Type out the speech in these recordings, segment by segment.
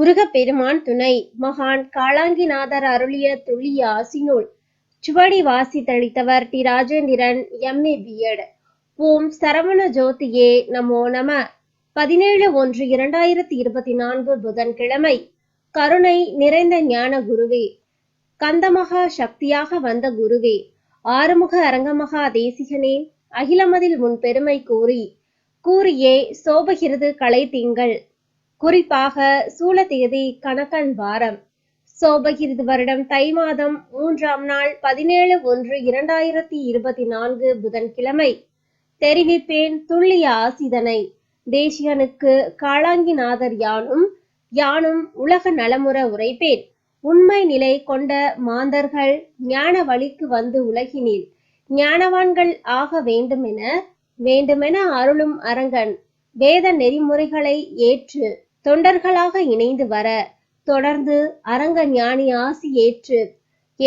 முருகப்பெருமான் துணை. மகான் காளாங்கிநாதர் அருளிய துள்ளிய ஆசிநூல் சுவடி வாசித்தளித்தவர் டி. Rajendran, MA, B.Ed. ஓம் சரவண ஜோதியே நமோ நம. 17/1/2024 புதன்கிழமை. கருணை நிறைந்த ஞான குருவே, கந்தமகா சக்தியாக வந்த குருவே, ஆறுமுக அரங்கமகா தேசிகனே, அகிலமதில் உன் பெருமை கூறியே சோபகிருது கலை திங்கள். குறிப்பாக சூல தேதி கணக்கன் வாரம், சோபகிருது வருடம் தை மாதம் 3ஆம் நாள் 17/1/2024 புதன்கிழமை. தெரிவிப்பேன் துள்ளிய ஆசிதனை. தேசிகனுக்கு காளாங்கிநாதர் யானும் உலக நலமுற உரைப்பேன். உண்மை நிலை கொண்ட மாந்தர்கள் ஞான வழிக்கு வந்து உலகினில் ஞானவான்கள் ஆக வேண்டுமென அருளும் அரங்கன் வேத நெறிமுறைகளை ஏற்று தொண்டர்களாக இணைந்து வர, தொடர்ந்து அரங்க ஞானி ஆசி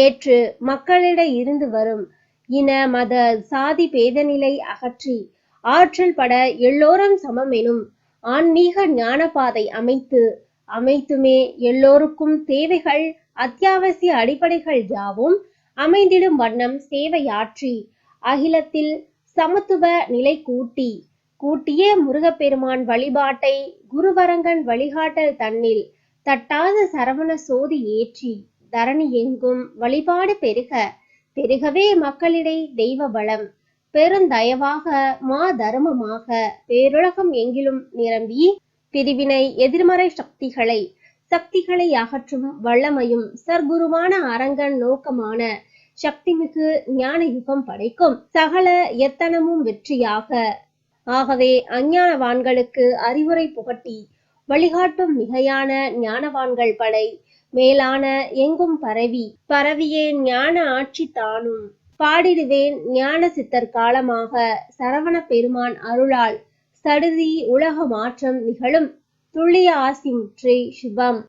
ஏற்று மக்களிடை இருந்து வரும் இன மத சாதி பேதநிலை அகற்றி ஆற்றல் பட எல்லோரும் சமம் எனும் ஆன்மீக ஞானபாதை அமைத்துமே எல்லோருக்கும் தேவைகள் அத்தியாவசிய அடிப்படைகள் யாவும் அமைந்திடும் வண்ணம் சேவையாற்றி அகிலத்தில் சமத்துவ நிலை கூட்டியே முருகப்பெருமான் வழிபாட்டை குருவரங்கன் வழிகாட்டல் தன்னில் தட்டாத சரவண சோதி ஏற்றி தரணி எங்கும் வழிபாடு பெருகவே மக்களிடை தெய்வ பலம் பெருந்தயவாக மா தர்மமாக பேருலகம் எங்கிலும் நிரம்பி பிரிவினை எதிர்மறை சக்திகளை அகற்றும் வல்லமையும் சர்க்குருவான அரங்கன் நோக்கமான சக்திமிகு ஞான யுகம் படைக்கும் சகல எத்தனமும் வெற்றியாக. ஆகவே அஞ்ஞானவான்களுக்கு அறிவுரை புகட்டி வழிகாட்டும் மிகையான ஞானவான்கள் படை மேலான எங்கும் பரவியே ஞான ஆட்சி தானும் பாடிடுவேன் ஞான சித்தர் காலமாக. சரவண பெருமான் அருளால் சடுதி உலக மாற்றம் நிகழும். துள்ளிய ஆசி முற்றி சுபம்.